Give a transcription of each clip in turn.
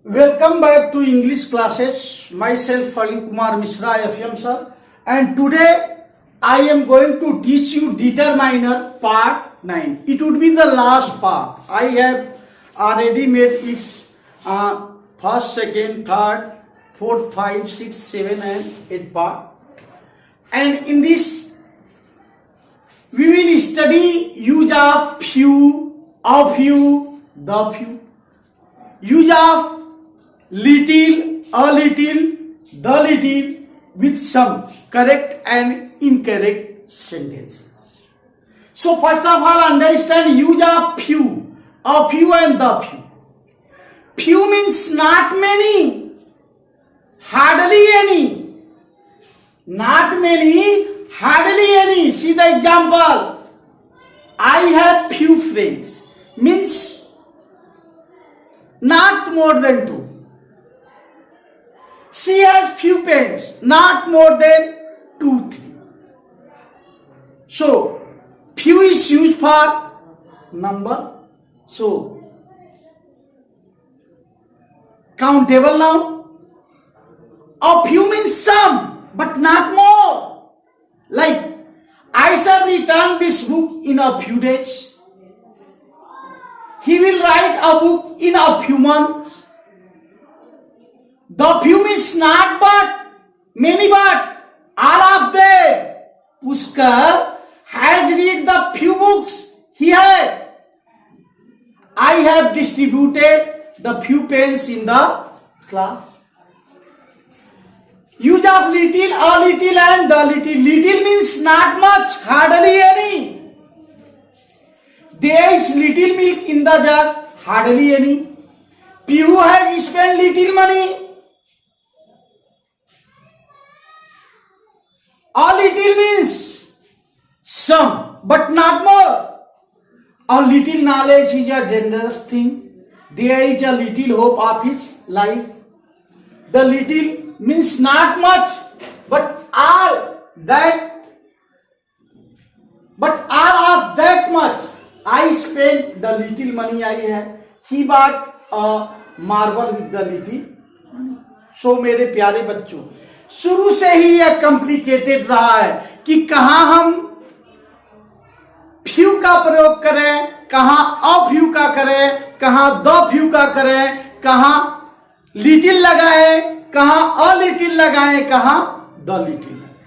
Welcome back to English classes. Myself Falin Kumar Mishra, FM sir, and today I am going to teach you determiner part 9. It would be the last part. I have already made its first, second, third, fourth, 5, 6, 7 and 8 part. And in this we will study use of few, a few, the few. Use of little, a little, the little with some correct and incorrect sentences. So first of all, understand use of few, a few and the few. Few means not many, hardly any. Not many, hardly any. See the example. I have few friends means not more than 2. She has few pens, not more than 2, 3. So, few is used for number. So, countable noun. A few means some, but not more. Like, I shall return this book in a few days. He will write a book in a few months. The few means not but, many but, all of them. Pushkar has read the few books he had. I have distributed the few pens in the class. Use of little, a little and the little. Little means not much, hardly any. There is little milk in the jug, hardly any. Pew has spent little money. A little means some, but not more. A little knowledge is a dangerous thing. There is a little hope of his life. The little means not much, but all of that much. I spent the little money I had. He bought a marble with the little money. So मेरे प्यारे बच्चों, शुरू से ही यह complicated रहा है कि कहां हम फ्यू का प्रयोग करें, कहां अ फ्यू का करें, कहां द फ्यू का करें, कहां लिटिल लगाएं, कहां अ लिटिल लगाएं, कहां द लिटिल लगाएं।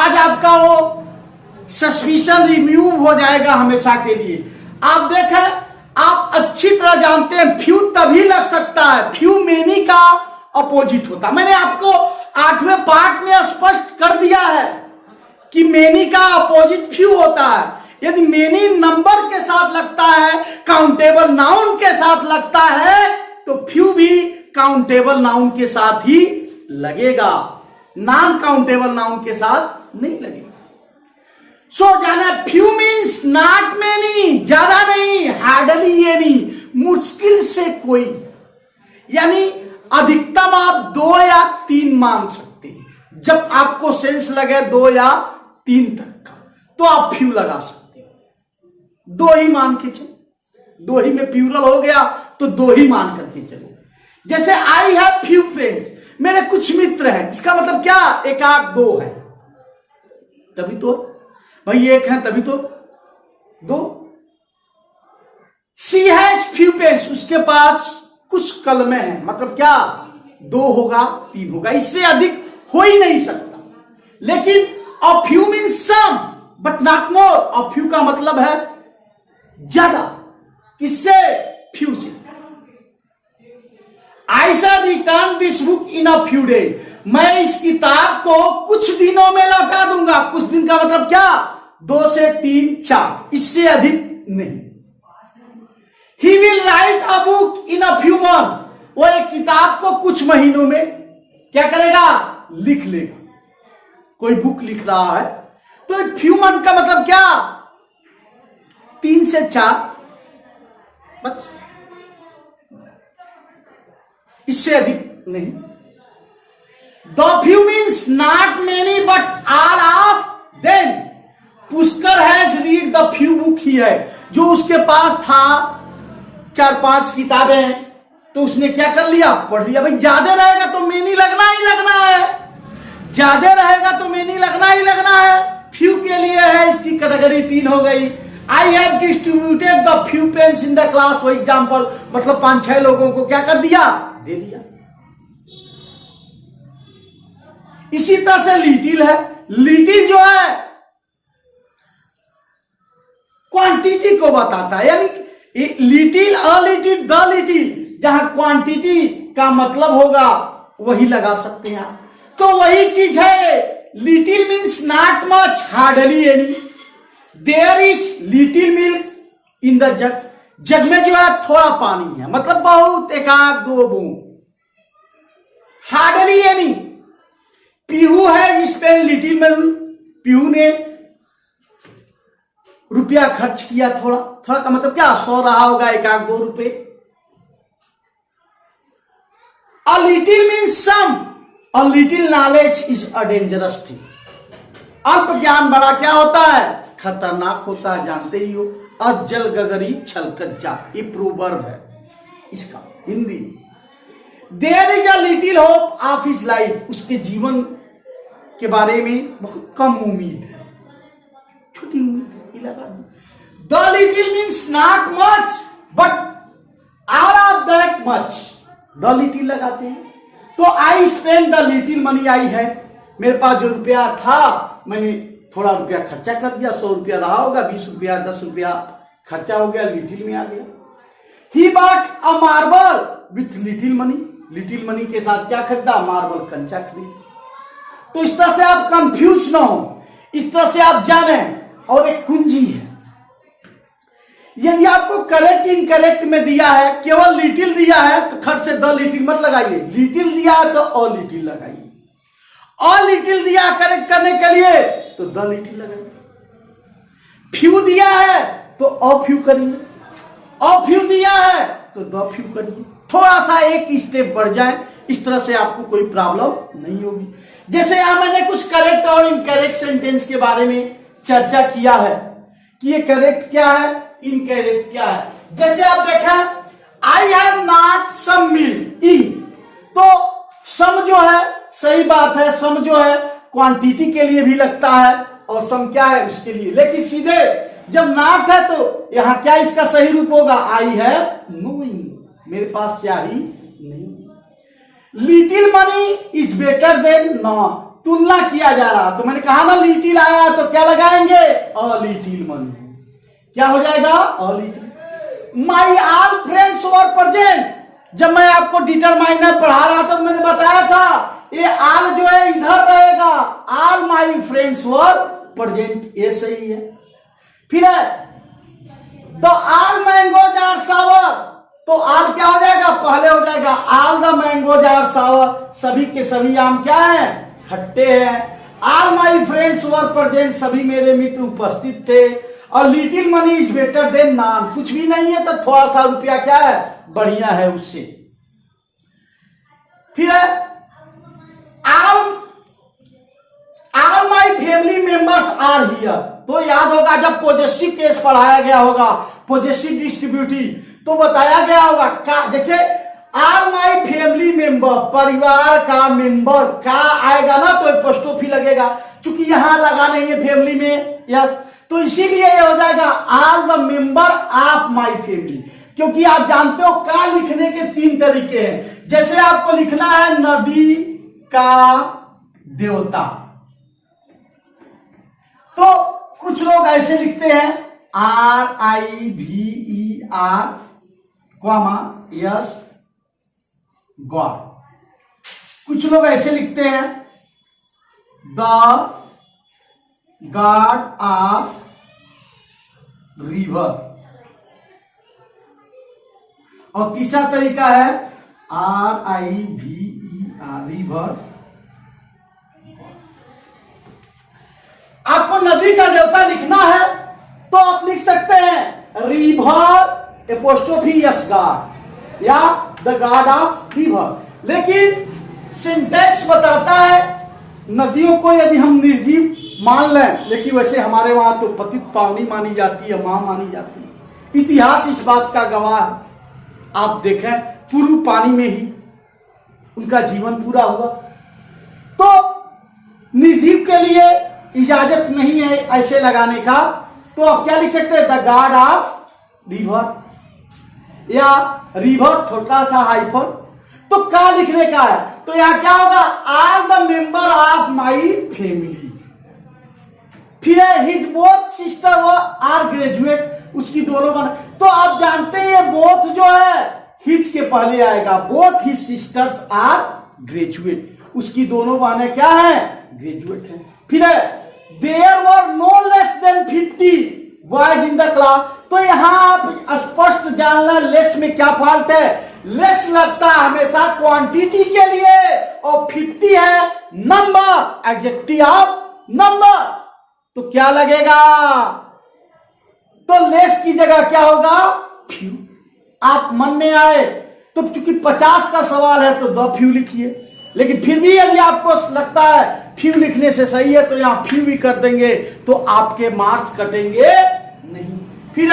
आज आपका वो सस्पिशन रिमूव हो जाएगा हमेशा के लिए। आप देखें, आप अच्छी तरह जानते हैं फ्यू तभी लग सकता है, फ्यू मेनी का अपोजिट होता। मैंने आपको 8वें पार्ट में स्पष्ट कर दिया है कि मेनी का अपोजिट फ्यू होता है। यदि मेनी नंबर के साथ लगता है, काउंटेबल नाउन के साथ लगता है, तो फ्यू भी काउंटेबल नाउन के साथ ही लगेगा, नॉन काउंटेबल नाउन के साथ नहीं लगेगा। सो जाना, फ्यू मीन्स नॉट मेनी, ज्यादा नहीं, हार्डली एनी, मुश्किल से कोई, यानी अधिकतम आप 2 या 3 मान सकते हैं। जब आपको सेंस लगे 2 या 3 तक का, तो आप फ्यू लगा सकते हैं। 2 ही मान के चलो, 2 ही में प्लूरल हो गया तो 2 ही मान करके चलो। जैसे आई हैव फ्यू फ्रेंड्स, मेरे कुछ मित्र हैं, इसका मतलब क्या, एक आध 2 है, तभी तो भाई 1 है, तभी तो 2। शी हैज फ्यू पेन्स, उसके पास कुछ कलमें हैं, मतलब क्या, 2 होगा, 3 होगा, इससे अधिक हो ही नहीं सकता। लेकिन a few means some but not more. A few का मतलब है ज्यादा, किससे, फ्यू से। I shall return this book in a few days, मैं इस किताब को कुछ दिनों में लौटा दूंगा। कुछ दिन का मतलब क्या, 2 से 3, 4, इससे अधिक नहीं। He will write a book in a few months, वो एक किताब को कुछ महीनों में क्या करेगा, लिख लेगा। कोई बुक लिख रहा है तो एक फ्यू मंथ का मतलब क्या, 3 से 4, बस, इससे अधिक नहीं। The few means not many but all of them. Pushkar has read the few book ही है, जो उसके पास था 4-5 किताबें, तो उसने क्या कर लिया, पढ़ लिया। भाई ज्यादा रहेगा तो मेनी लगना ही लगना है, ज्यादा रहेगा तो मेनी लगना ही लगना है। फ्यू के लिए है, इसकी कैटेगरी 3 हो गई। I have distributed the few pens in the class, for example, मतलब 5-6 लोगों को क्या कर दिया, दे दिया। इसी तरह से लिटिल है। लिटिल जो है क्वांटिटी को बताता है, यानी little, a little, the little, जहां क्वांटिटी का मतलब होगा वही लगा सकते हैं आप। तो वही चीज है, little means not much, hardly any. There is little milk in the jug, jug में जो है थोड़ा पानी है, मतलब बहुत, 1-2 बूंद। Hardly any. पीहू है जिस पे लिटिल में, पीहू ने रुपया खर्च किया, थोड़ा थोड़ा का मतलब क्या, 100 रहा होगा, 1-2 रुपए। A little means some. A little knowledge is a dangerous thing. अल्प ज्ञान बड़ा क्या होता है, खतरनाक होता है, जानते ही हो। अजल गगरी छलकज्जा, ये प्रोवर्ब है इसका Hindi. There is a little hope of his life, उसके जीवन के बारे में बहुत कम उम्मीद है, छोटी उम्मीद लगा। The little means not much, but all of that much. The little लगाते हैं। तो I spend the little money, I है, मेरे पास जो रुपया था मैंने थोड़ा रुपया खर्चा कर दिया, 100 रुपया रहा होगा, 20 रुपया 10 रुपया खर्चा हो गया, लिटिल में आ गया। He bought a marble with little money, little money के साथ क्या खरीदा, मार्बल, कंचा खरीदा। तो इस तरह से आप कंफ्यूज ना हो, इस तरह से आप जाने। और एक कुंजी है, यदि आपको करेक्ट इनकरेक्ट में दिया है, केवल लिटिल दिया है तो खट से द लिटिल मत लगाइए, लिटिल दिया है तो अ लिटिल लगाइए, अ लिटिल दिया करेक्ट करने के लिए तो द लिटिल लगाइए। फ्यू दिया है तो अ फ्यू करिए, अ फ्यू दिया है तो द फ्यू करिए। थोड़ा सा एक स्टेप बढ़ जाए, इस तरह से आपको कोई प्रॉब्लम नहीं होगी। जैसे यहां मैंने कुछ करेक्ट और इनकरेक्ट सेंटेंस के बारे में चर्चा किया है कि ये करेक्ट क्या है, इनकरेक्ट क्या है। जैसे आप देखें, I have not some milk in, तो सम जो है, सही बात है, सम जो है क्वांटिटी के लिए भी लगता है, और सम क्या है उसके लिए। लेकिन सीधे जब नॉट है तो यहां क्या इसका सही रूप होगा, आई हैव नोइंग, मेरे पास क्या ही नहीं। Little money is better than not, तुलना किया जा रहा, तो मैंने कहा ना लिटिल आया तो क्या लगाएंगे, अ लिटिल मनी, क्या हो जाएगा, a little. My all friends were present, जब मैं आपको डिटरमाइनर पढ़ा रहा था तो मैंने बताया था ये आल जो है इधर रहेगा, all my friends were present, ये सही है। फिर है द ऑल मैंगोज आर सावर, तो आल क्या हो जाएगा, पहले हो जाएगा ऑल द मैंगोज आर सावर, सभी के सभी आम क्या है, खट्टे हैं। All my friends were present, सभी मेरे मित्र उपस्थित थे। और little money is better than non, कुछ भी नहीं है तो थोड़ा सा रुपया क्या है, बढ़िया है उससे। फिर है all my family members are here, तो याद होगा जब पॉजेसिव केस पढ़ाया गया होगा, पॉजेसिव डिस्ट्रीब्यूटिव, तो बताया गया होगा का, जैसे ऑल माई फैमिली मेंबर, परिवार का मेंबर का आएगा ना तो एपोस्ट्रोफी लगेगा, क्योंकि यहां लगा नहीं है फैमिली में, यस, तो इसीलिए ये हो जाएगा all the member of my family. क्योंकि आप जानते हो का लिखने के 3 तरीके हैं। जैसे आपको लिखना है नदी का देवता, तो कुछ लोग ऐसे लिखते हैं RIVER कॉमा यस गॉड, कुछ लोग ऐसे लिखते हैं द गॉड ऑफ रिवर, और तीसरा तरीका है RIVER रिवर। आपको नदी का देवता लिखना है तो आप लिख सकते हैं रिवर एपोस्ट्रोफी यस गॉड या द गॉड ऑफ रिवर। लेकिन सिंटेक्स बताता है नदियों को यदि हम निर्जीव मान लें, लेकिन वैसे हमारे वहां तो पतित पावनी मानी जाती है, मां मानी जाती है। इतिहास इस बात का गवाह है। आप देखें पूर्व पानी में ही उनका जीवन पूरा हुआ। तो निर्जीव के लिए इजाजत नहीं है ऐसे लगाने का, तो आप क्या लिख सकते हैं, द गॉड ऑफ रिवर, या रिवर छोटा सा हाइफन, तो क्या लिखने का है, तो यहां क्या होगा, are the member of my family. फिर हिज बोथ सिस्टर व आर ग्रेजुएट, उसकी दोनों बन, तो आप जानते हैं ये बोथ जो है हिज के पहले आएगा, both his sisters are graduate, उसकी दोनों बहनें क्या है, ग्रेजुएट है। फिर there were no less than 50 boys in the class, तो यहां आप स्पष्ट जानना लेस में क्या फॉल्ट है, लेस लगता है हमेशा क्वांटिटी के लिए, और 50 है नंबर, एडजेक्टिव ऑफ नंबर, तो क्या लगेगा, तो लेस की जगह क्या होगा, फ्यू। आप मन में आए तो चूंकि 50 का सवाल है तो द फ्यू लिखिए, लेकिन फिर भी यदि आपको लगता है फ्यू लिखने से सही है तो यहां फ्यू भी कर देंगे, तो आपके मार्क्स कटेंगे नहीं। फिर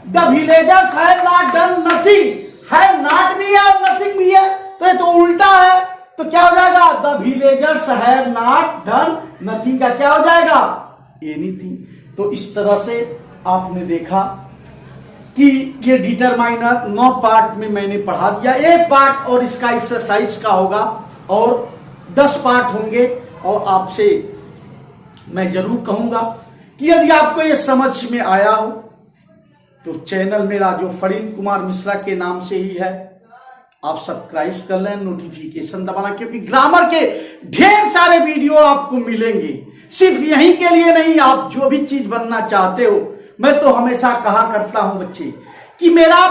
the villagers have not done nothing, have not भी है और नथिंग भी है, तो ये तो उल्टा है, तो क्या हो जाएगा, the villagers have not done nothing का क्या हो जाएगा, एनीथिंग। तो इस तरह से आपने देखा कि ये डिटरमाइनर 9 पार्ट में मैंने पढ़ा दिया, एक पार्ट और इसका एक्सरसाइज का होगा और 10 पार्ट होंगे। और आपसे मैं जरूर कहूंगा कि यदि आपको ये समझ में आया हो तो चैनल मेरा जो फरीद कुमार मिश्रा के नाम से ही है, आप सब्सक्राइब कर लें, नोटिफिकेशन दबाना, क्योंकि ग्रामर के ढेर सारे वीडियो आपको मिलेंगे, सिर्फ यहीं के लिए नहीं, आप जो भी चीज बनना चाहते हो। मैं तो हमेशा कहा करता हूं बच्चे कि मेरा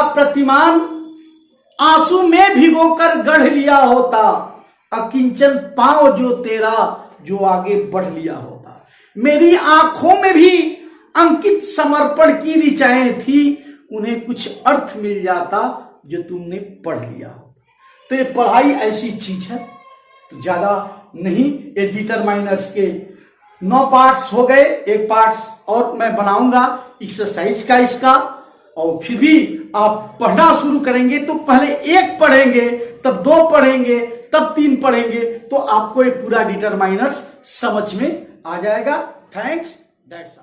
प्रतिमान आंसू में भिगोकर गढ़ लिया होता, अकिंचन पांव जो तेरा जो आगे बढ़ लिया होता, मेरी आंखों में भी अंकित समर्पण की ऋचाएं थी, उन्हें कुछ अर्थ मिल जाता जो तुमने पढ़ लिया होता। तो ये पढ़ाई ऐसी चीज है, तो ज्यादा नहीं, ये डिटरमाइनर्स के 9 पार्ट्स हो गए, एक पार्ट्स और मैं बनाऊंगा एक्सरसाइज का इसका, और फिर भी आप पढ़ना शुरू करेंगे तो पहले 1 पढ़ेंगे, तब 2 पढ़ेंगे, तब 3 पढ़ेंगे, तो आपको ये पूरा डिटरमाइनर्स समझ में आ जाएगा। Thanks, that's